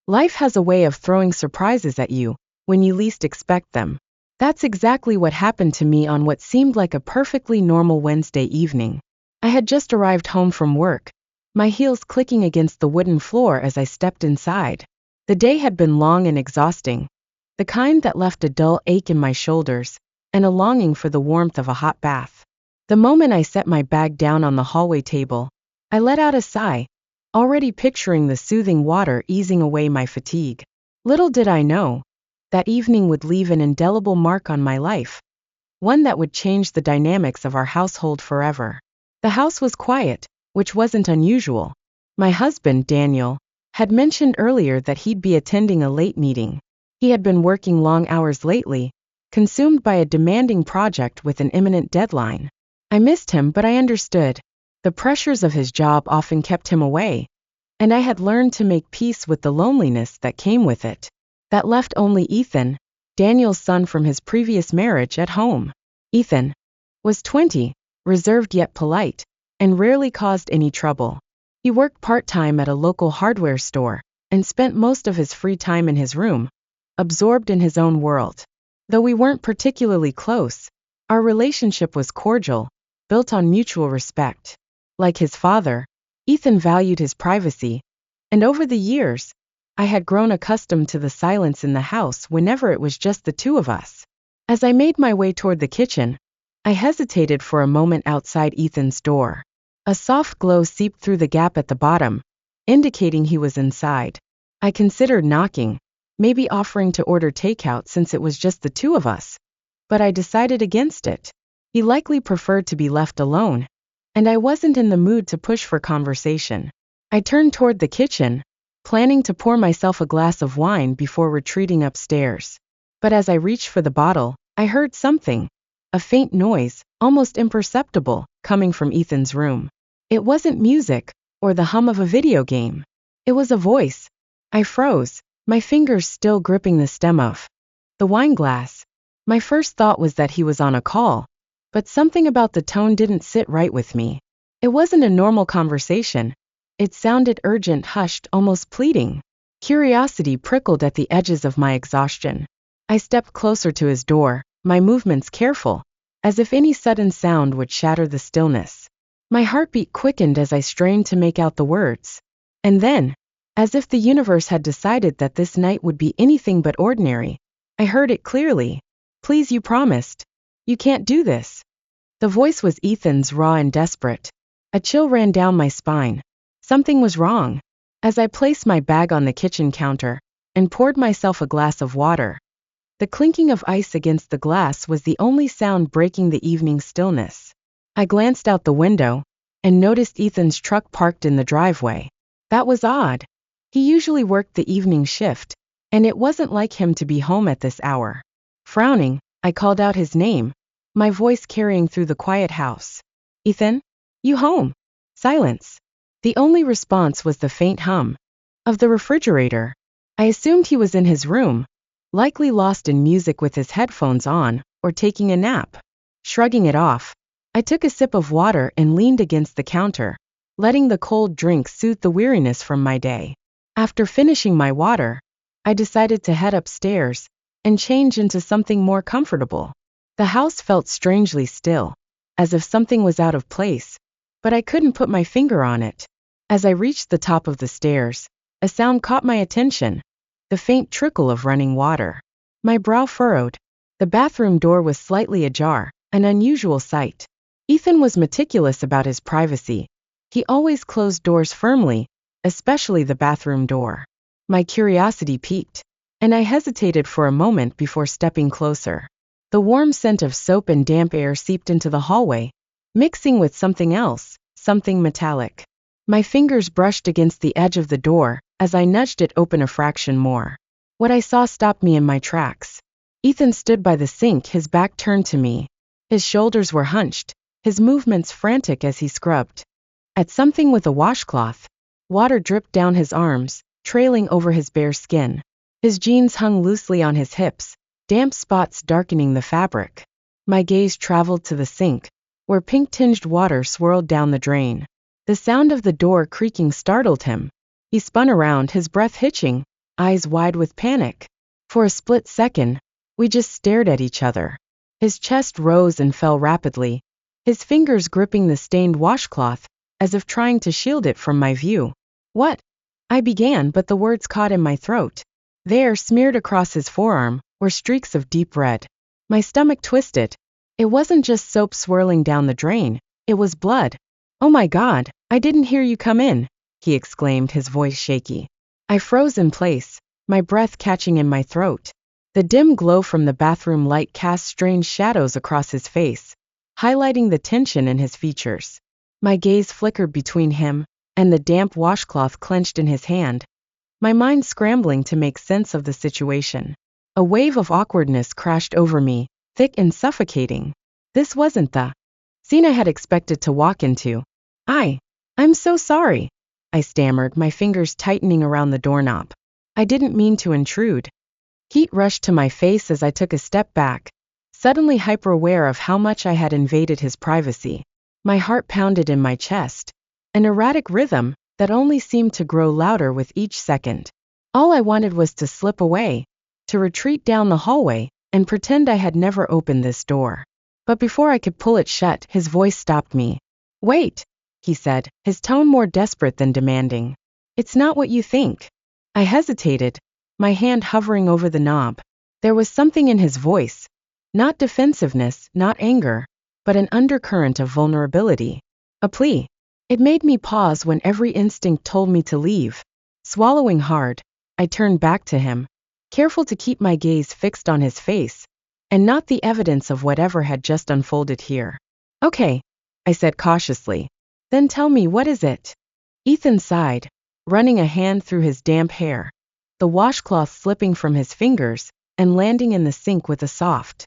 Life has a way of throwing surprises at you when you least expect them. That's exactly what happened to me on what seemed like a perfectly normal Wednesday evening. I had just arrived home from work, my heels clicking against the wooden floor as I stepped inside. The day had been long and exhausting, the kind that left a dull ache in my shoulders and a longing for the warmth of a hot bath. The moment I set my bag down on the hallway table, I let out a sigh, already picturing the soothing water easing away my fatigue. Little did I know, that evening would leave an indelible mark on my life, one that would change the dynamics of our household forever. The house was quiet, which wasn't unusual. My husband, Daniel, had mentioned earlier that he'd be attending a late meeting. He had been working long hours lately, consumed by a demanding project with an imminent deadline. I missed him, but I understood. The pressures of his job often kept him away, and I had learned to make peace with the loneliness that came with it. That left only Ethan, Daniel's son from his previous marriage, at home. Ethan was 20, reserved yet polite, and rarely caused any trouble. He worked part-time at a local hardware store and spent most of his free time in his room, absorbed in his own world. Though we weren't particularly close, our relationship was cordial, built on mutual respect. Like his father, Ethan valued his privacy, and over the years, I had grown accustomed to the silence in the house whenever it was just the two of us. As I made my way toward the kitchen, I hesitated for a moment outside Ethan's door. A soft glow seeped through the gap at the bottom, indicating he was inside. I considered knocking, maybe offering to order takeout since it was just the two of us, but I decided against it. He likely preferred to be left alone, and I wasn't in the mood to push for conversation. I turned toward the kitchen, planning to pour myself a glass of wine before retreating upstairs. But as I reached for the bottle, I heard something, a faint noise, almost imperceptible, coming from Ethan's room. It wasn't music, or the hum of a video game. It was a voice. I froze, my fingers still gripping the stem of the wine glass. My first thought was that he was on a call, but something about the tone didn't sit right with me. It wasn't a normal conversation. It sounded urgent, hushed, almost pleading. Curiosity prickled at the edges of my exhaustion. I stepped closer to his door, my movements careful, as if any sudden sound would shatter the stillness. My heartbeat quickened as I strained to make out the words. And then, as if the universe had decided that this night would be anything but ordinary, I heard it clearly. "Please, you promised. You can't do this." The voice was Ethan's, raw and desperate. A chill ran down my spine. Something was wrong. As I placed my bag on the kitchen counter and poured myself a glass of water, the clinking of ice against the glass was the only sound breaking the evening stillness. I glanced out the window and noticed Ethan's truck parked in the driveway. That was odd. He usually worked the evening shift, and it wasn't like him to be home at this hour. Frowning, I called out his name, my voice carrying through the quiet house. "Ethan? You home?" Silence. The only response was the faint hum of the refrigerator. I assumed he was in his room, likely lost in music with his headphones on, or taking a nap. Shrugging it off, I took a sip of water and leaned against the counter, letting the cold drink soothe the weariness from my day. After finishing my water, I decided to head upstairs and change into something more comfortable. The house felt strangely still, as if something was out of place, but I couldn't put my finger on it. As I reached the top of the stairs, a sound caught my attention, the faint trickle of running water. My brow furrowed. The bathroom door was slightly ajar, an unusual sight. Ethan was meticulous about his privacy. He always closed doors firmly, especially the bathroom door. My curiosity piqued, and I hesitated for a moment before stepping closer. The warm scent of soap and damp air seeped into the hallway, mixing with something else, something metallic. My fingers brushed against the edge of the door as I nudged it open a fraction more. What I saw stopped me in my tracks. Ethan stood by the sink, his back turned to me. His shoulders were hunched, his movements frantic as he scrubbed at something with a washcloth. Water dripped down his arms, trailing over his bare skin. His jeans hung loosely on his hips, damp spots darkening the fabric. My gaze traveled to the sink, where pink-tinged water swirled down the drain. The sound of the door creaking startled him. He spun around, his breath hitching, eyes wide with panic. For a split second, we just stared at each other. His chest rose and fell rapidly, his fingers gripping the stained washcloth, as if trying to shield it from my view. What? I began, but the words caught in my throat. There, smeared across his forearm, were streaks of deep red. My stomach twisted. It wasn't just soap swirling down the drain, it was blood. Oh my God, I didn't hear you come in, he exclaimed, his voice shaky. I froze in place, my breath catching in my throat. The dim glow from the bathroom light cast strange shadows across his face, highlighting the tension in his features. My gaze flickered between him and the damp washcloth clenched in his hand, my mind scrambling to make sense of the situation. A wave of awkwardness crashed over me, thick and suffocating. This wasn't the scene I had expected to walk into. I'm so sorry, I stammered, my fingers tightening around the doorknob. I didn't mean to intrude. Heat rushed to my face as I took a step back, suddenly hyper-aware of how much I had invaded his privacy. My heart pounded in my chest, an erratic rhythm that only seemed to grow louder with each second. All I wanted was to slip away, to retreat down the hallway, and pretend I had never opened this door. But before I could pull it shut, his voice stopped me. Wait, he said, his tone more desperate than demanding. It's not what you think. I hesitated, my hand hovering over the knob. There was something in his voice, not defensiveness, not anger, but an undercurrent of vulnerability. A plea. It made me pause when every instinct told me to leave. Swallowing hard, I turned back to him, careful to keep my gaze fixed on his face, and not the evidence of whatever had just unfolded here. Okay, I said cautiously. Then tell me, what is it? Ethan sighed, running a hand through his damp hair, the washcloth slipping from his fingers and landing in the sink with a soft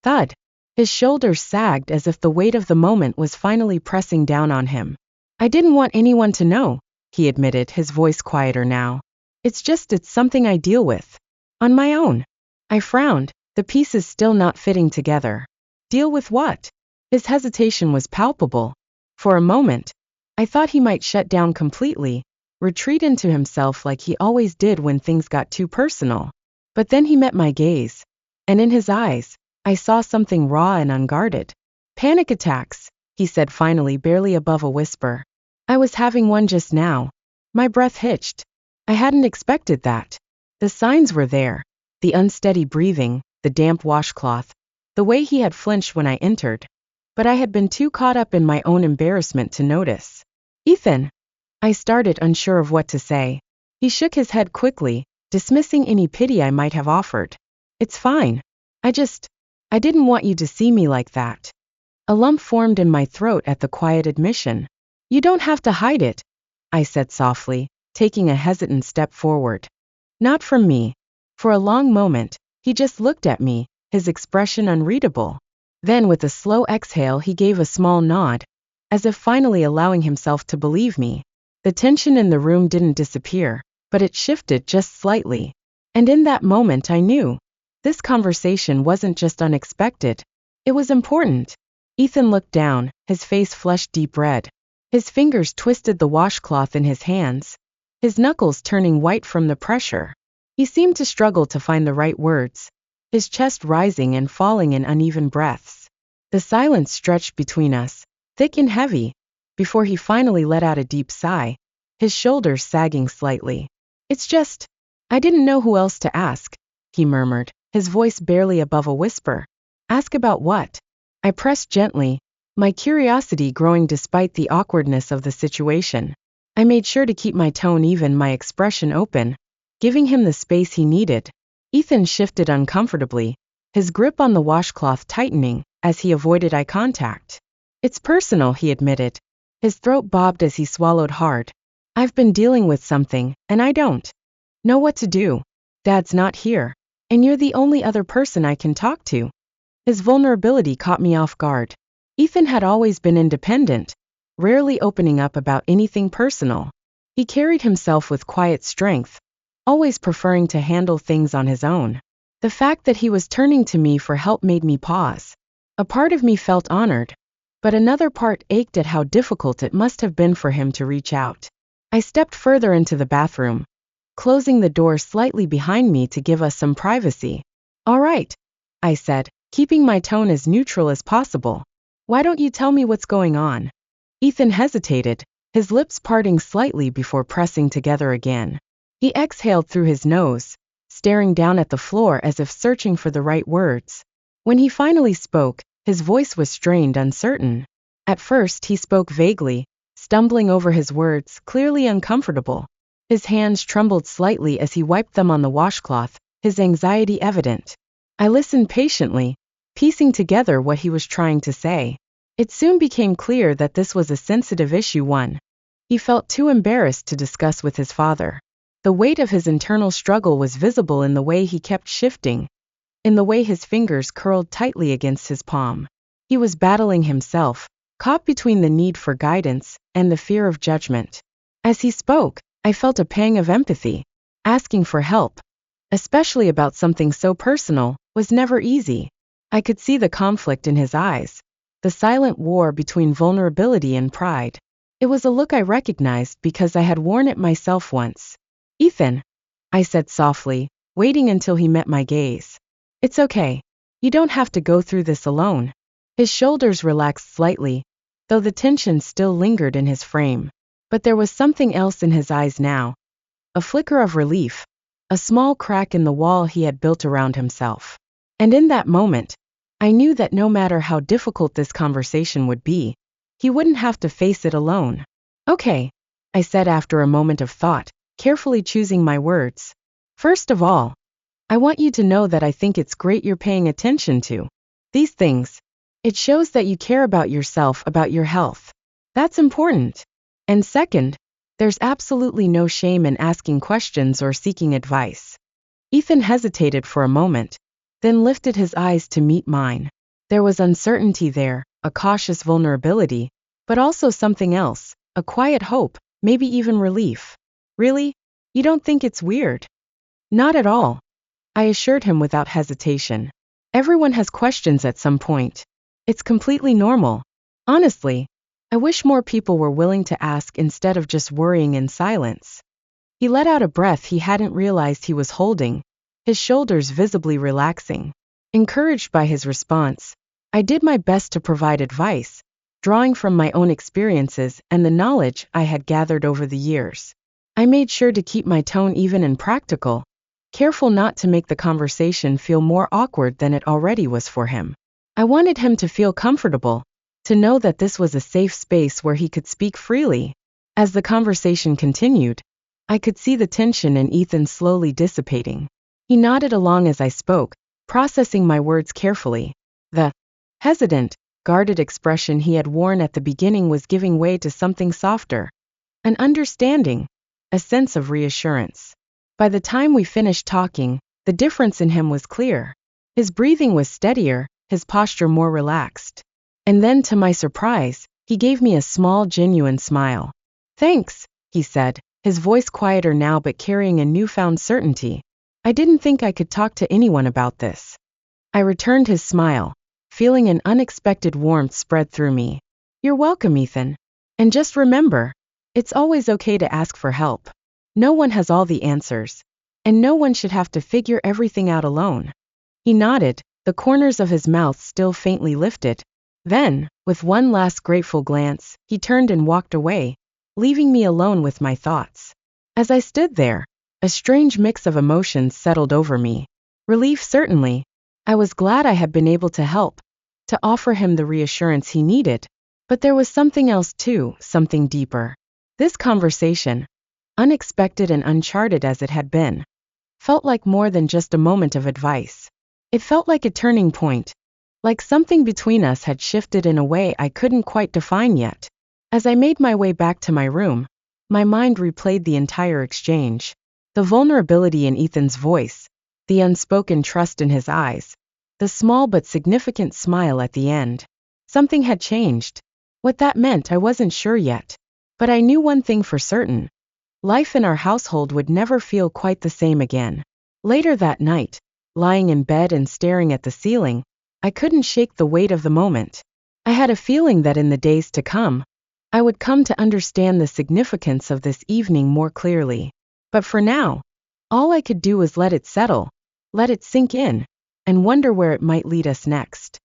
thud. His shoulders sagged as if the weight of the moment was finally pressing down on him. I didn't want anyone to know, he admitted, his voice quieter now. It's something I deal with. On my own. I frowned, the pieces still not fitting together. Deal with what? His hesitation was palpable. For a moment, I thought he might shut down completely, retreat into himself like he always did when things got too personal. But then he met my gaze, and in his eyes, I saw something raw and unguarded. Panic attacks, he said finally, barely above a whisper. I was having one just now. My breath hitched. I hadn't expected that. The signs were there. The unsteady breathing, the damp washcloth, the way he had flinched when I entered. But I had been too caught up in my own embarrassment to notice. Ethan! I started, unsure of what to say. He shook his head quickly, dismissing any pity I might have offered. It's fine. I didn't want you to see me like that. A lump formed in my throat at the quiet admission. You don't have to hide it, I said softly, taking a hesitant step forward. Not from me. For a long moment, he just looked at me, his expression unreadable. Then with a slow exhale he gave a small nod, as if finally allowing himself to believe me. The tension in the room didn't disappear, but it shifted just slightly. And in that moment I knew. This conversation wasn't just unexpected. It was important. Ethan looked down, his face flushed deep red. His fingers twisted the washcloth in his hands, his knuckles turning white from the pressure. He seemed to struggle to find the right words, his chest rising and falling in uneven breaths. The silence stretched between us, thick and heavy, before he finally let out a deep sigh, his shoulders sagging slightly. I didn't know who else to ask, he murmured, his voice barely above a whisper. Ask about what? I pressed gently, my curiosity growing despite the awkwardness of the situation. I made sure to keep my tone even, my expression open, giving him the space he needed. Ethan shifted uncomfortably, his grip on the washcloth tightening as he avoided eye contact. It's personal, he admitted. His throat bobbed as he swallowed hard. I've been dealing with something, and I don't know what to do. Dad's not here, and you're the only other person I can talk to. His vulnerability caught me off guard. Ethan had always been independent, rarely opening up about anything personal. He carried himself with quiet strength, always preferring to handle things on his own. The fact that he was turning to me for help made me pause. A part of me felt honored, but another part ached at how difficult it must have been for him to reach out. I stepped further into the bathroom, closing the door slightly behind me to give us some privacy. All right, I said, keeping my tone as neutral as possible. Why don't you tell me what's going on? Ethan hesitated, his lips parting slightly before pressing together again. He exhaled through his nose, staring down at the floor as if searching for the right words. When he finally spoke, his voice was strained, uncertain. At first he spoke vaguely, stumbling over his words, clearly uncomfortable. His hands trembled slightly as he wiped them on the washcloth, his anxiety evident. I listened patiently, piecing together what he was trying to say. It soon became clear that this was a sensitive issue one he felt too embarrassed to discuss with his father. The weight of his internal struggle was visible in the way he kept shifting, in the way his fingers curled tightly against his palm. He was battling himself, caught between the need for guidance and the fear of judgment. As he spoke, I felt a pang of empathy. Asking for help, especially about something so personal, was never easy. I could see the conflict in his eyes, the silent war between vulnerability and pride. It was a look I recognized because I had worn it myself once. Ethan, I said softly, waiting until he met my gaze. It's okay. You don't have to go through this alone. His shoulders relaxed slightly, though the tension still lingered in his frame. But there was something else in his eyes now. A flicker of relief, a small crack in the wall he had built around himself. And in that moment, I knew that no matter how difficult this conversation would be, he wouldn't have to face it alone. Okay, I said after a moment of thought, carefully choosing my words. First of all, I want you to know that I think it's great you're paying attention to these things. It shows that you care about yourself, about your health. That's important. And second, there's absolutely no shame in asking questions or seeking advice. Ethan hesitated for a moment, then lifted his eyes to meet mine. There was uncertainty there, a cautious vulnerability, but also something else, a quiet hope, maybe even relief. Really? You don't think it's weird? Not at all, I assured him without hesitation. Everyone has questions at some point. It's completely normal. Honestly, I wish more people were willing to ask instead of just worrying in silence. He let out a breath he hadn't realized he was holding, his shoulders visibly relaxing. Encouraged by his response, I did my best to provide advice, drawing from my own experiences and the knowledge I had gathered over the years. I made sure to keep my tone even and practical, careful not to make the conversation feel more awkward than it already was for him. I wanted him to feel comfortable, to know that this was a safe space where he could speak freely. As the conversation continued, I could see the tension in Ethan slowly dissipating. He nodded along as I spoke, processing my words carefully. The hesitant, guarded expression he had worn at the beginning was giving way to something softer. An understanding, a sense of reassurance. By the time we finished talking, the difference in him was clear. His breathing was steadier, his posture more relaxed. And then, to my surprise, he gave me a small, genuine smile. Thanks, he said, his voice quieter now but carrying a newfound certainty. I didn't think I could talk to anyone about this. I returned his smile, feeling an unexpected warmth spread through me. You're welcome, Ethan. And just remember, it's always okay to ask for help. No one has all the answers, and no one should have to figure everything out alone. He nodded, the corners of his mouth still faintly lifted. Then, with one last grateful glance, he turned and walked away, leaving me alone with my thoughts. As I stood there, a strange mix of emotions settled over me. Relief, certainly. I was glad I had been able to help, to offer him the reassurance he needed. But there was something else too, something deeper. This conversation, unexpected and uncharted as it had been, felt like more than just a moment of advice. It felt like a turning point, like something between us had shifted in a way I couldn't quite define yet. As I made my way back to my room, my mind replayed the entire exchange. The vulnerability in Ethan's voice, the unspoken trust in his eyes, the small but significant smile at the end. Something had changed. What that meant I wasn't sure yet. But I knew one thing for certain. Life in our household would never feel quite the same again. Later that night, lying in bed and staring at the ceiling, I couldn't shake the weight of the moment. I had a feeling that in the days to come, I would come to understand the significance of this evening more clearly. But for now, all I could do was let it settle, let it sink in, and wonder where it might lead us next.